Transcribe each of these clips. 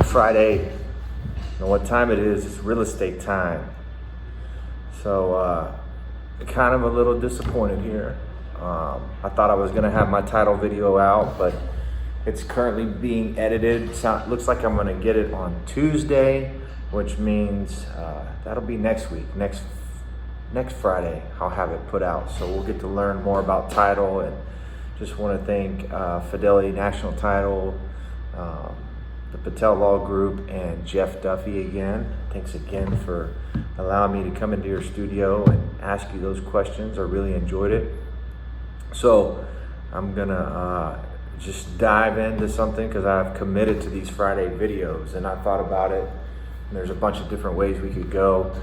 Friday, you know what time it is. It's real estate time. So kind of a little disappointed here. I thought I was gonna have my title video out, but it's currently being edited. Looks like I'm gonna get it on Tuesday, which means that'll be next week. Next Friday, I'll have it put out. So we'll get to learn more about title, and just want to thank Fidelity National Title, the Patel Law Group, and Jeff Duffy again. Thanks again for allowing me to come into your studio and ask you those questions. I really enjoyed it. So I'm gonna just dive into something because I've committed to these Friday videos, and I thought about it. And there's a bunch of different ways we could go.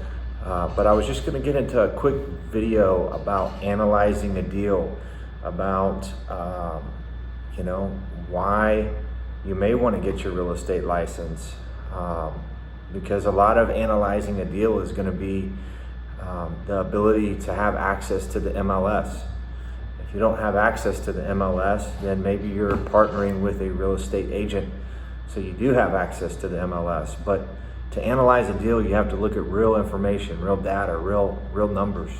But I was just gonna get into a quick video about analyzing a deal, about why you may want to get your real estate license, because a lot of analyzing a deal is going to be the ability to have access to the MLS. If you don't have access to the MLS, then maybe you're partnering with a real estate agent, so you do have access to the MLS. But to analyze a deal, you have to look at real information, real data, real numbers.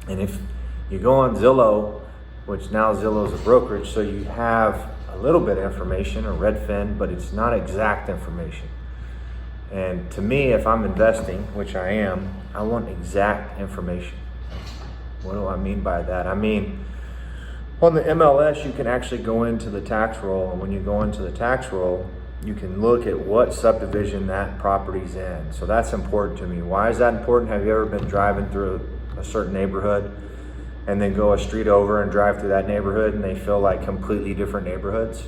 And if you go on Zillow, which now Zillow is a brokerage, so you have a little bit of information, or Redfin, but it's not exact information. And to me, if I'm investing, which I am, I want exact information. What do I mean by that? I mean, on the MLS, you can actually go into the tax roll, and when you go into the tax roll, you can look at what subdivision that property's in. So that's important to me. Why is that important? Have you ever been driving through a certain neighborhood and then go a street over and drive through that neighborhood and they feel like completely different neighborhoods?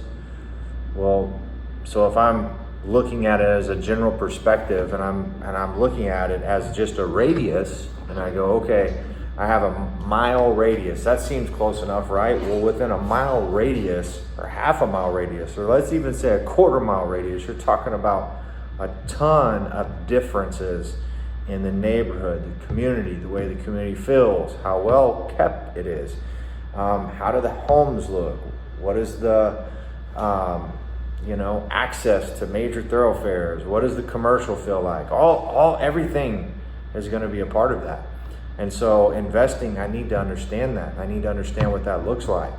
Well, so if I'm looking at it as a general perspective, and I'm looking at it as just a radius, and I go, okay, I have a mile radius. That seems close enough, right? Well, within a mile radius, or half a mile radius, or let's even say a quarter mile radius, you're talking about a ton of differences in the neighborhood, the community, the way the community feels, how well kept it is, how do the homes look, what is the access to major thoroughfares, what does the commercial feel like, everything is going to be a part of that. And so investing, I need to understand that. I need to understand what that looks like.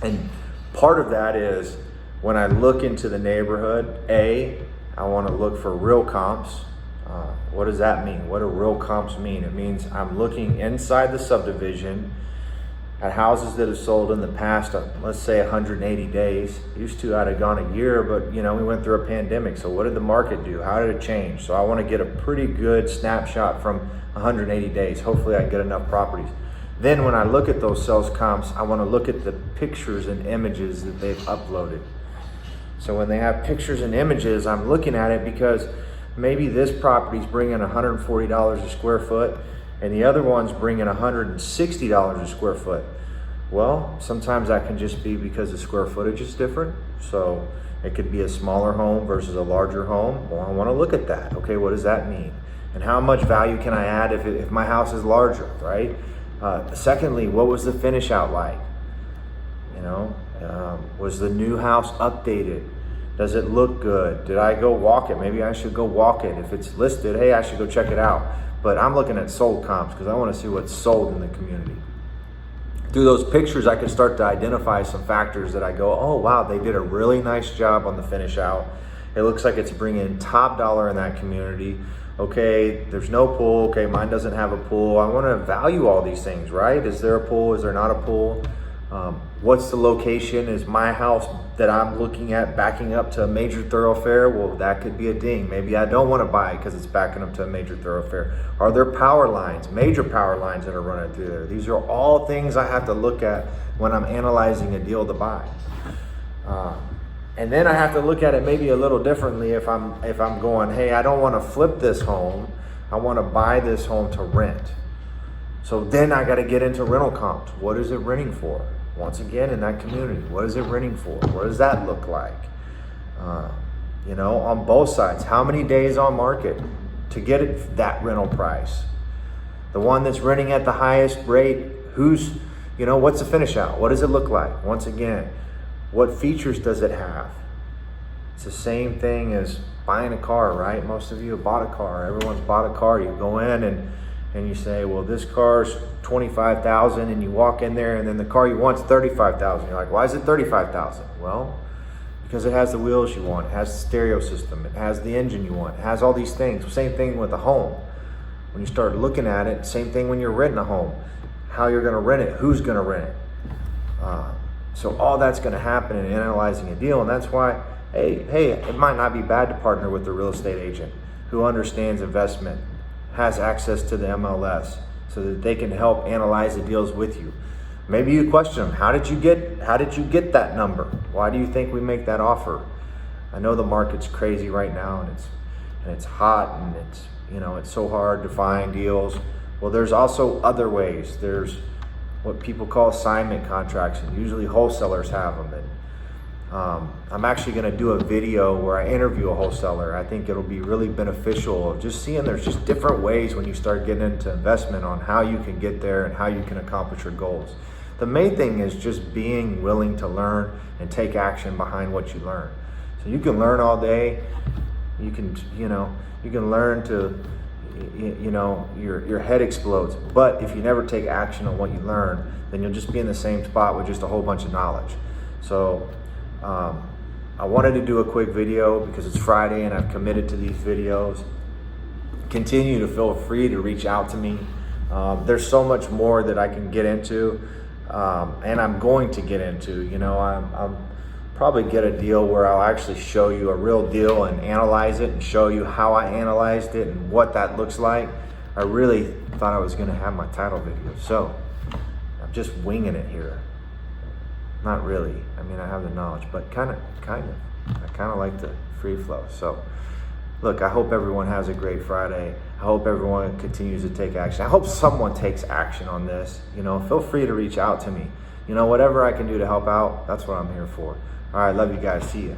And part of that is when I look into the neighborhood, I want to look for real comps. What does that mean? What do real comps mean? It means I'm looking inside the subdivision at houses that have sold in the past, let's say 180 days. Used to, I'd have gone a year, but we went through a pandemic. So what did the market do? How did it change? So I want to get a pretty good snapshot from 180 days. Hopefully I get enough properties. Then when I look at those sales comps, I want to look at the pictures and images that they've uploaded. So when they have pictures and images, I'm looking at it because maybe this property's bringing $140 a square foot and the other one's bringing $160 a square foot. Well, sometimes that can just be because the square footage is different. So it could be a smaller home versus a larger home. Well, I want to look at that. Okay, what does that mean? And how much value can I add if my house is larger, right? Secondly, what was the finish out like? Was the new house updated? Does it look good? Did I go walk it? Maybe I should go walk it. If it's listed, hey, I should go check it out. But I'm looking at sold comps because I want to see what's sold in the community. Through those pictures, I can start to identify some factors that I go, oh, wow, they did a really nice job on the finish out. It looks like it's bringing top dollar in that community. Okay, there's no pool. Okay, mine doesn't have a pool. I want to value all these things, right? Is there a pool? Is there not a pool? What's the location? Is my house that I'm looking at backing up to a major thoroughfare? Well, that could be a ding. Maybe I don't want to buy it because it's backing up to a major thoroughfare. Are there power lines, major power lines that are running through there? These are all things I have to look at when I'm analyzing a deal to buy. And then I have to look at it maybe a little differently if I'm going, hey, I don't want to flip this home. I want to buy this home to rent. So then I got to get into rental comps. What is it renting for? Once again, in that community, what is it renting for? What does that look like? On both sides, how many days on market to get it that rental price? The one that's renting at the highest rate, what's the finish out? What does it look like? Once again, what features does it have? It's the same thing as buying a car, right? Most of you have bought a car. Everyone's bought a car. You go in and you say, well, this car's $25,000, and you walk in there, and then the car you want's $35,000. You're like, why is it $35,000? Well, because it has the wheels you want, it has the stereo system, it has the engine you want, it has all these things. Same thing with a home. When you start looking at it, same thing when you're renting a home. How you're gonna rent it, who's gonna rent it. So all that's gonna happen in analyzing a deal, and that's why, hey, it might not be bad to partner with a real estate agent who understands investment, has access to the MLS, so that they can help analyze the deals with you. Maybe you question them, how did you get that number? Why do you think we make that offer? I know the market's crazy right now, and it's hot, and it's so hard to find deals. Well, there's also other ways. There's what people call assignment contracts, and usually wholesalers have them. And I'm actually going to do a video where I interview a wholesaler. I think it'll be really beneficial of just seeing there's just different ways when you start getting into investment on how you can get there and how you can accomplish your goals. The main thing is just being willing to learn and take action behind what you learn. So you can learn all day. You can learn to, your head explodes. But if you never take action on what you learn, then you'll just be in the same spot with just a whole bunch of knowledge. So I wanted to do a quick video because it's Friday and I've committed to these videos. Continue to feel free to reach out to me. There's so much more that I can get into, and I'm going to get into. I'm probably get a deal where I'll actually show you a real deal and analyze it and show you how I analyzed it and what that looks like. I really thought I was going to have my title video, so I'm just winging it here. Not really. I mean, I have the knowledge, but kind of. I kind of like the free flow. So, look, I hope everyone has a great Friday. I hope everyone continues to take action. I hope someone takes action on this. Feel free to reach out to me. Whatever I can do to help out, that's what I'm here for. All right, love you guys. See ya.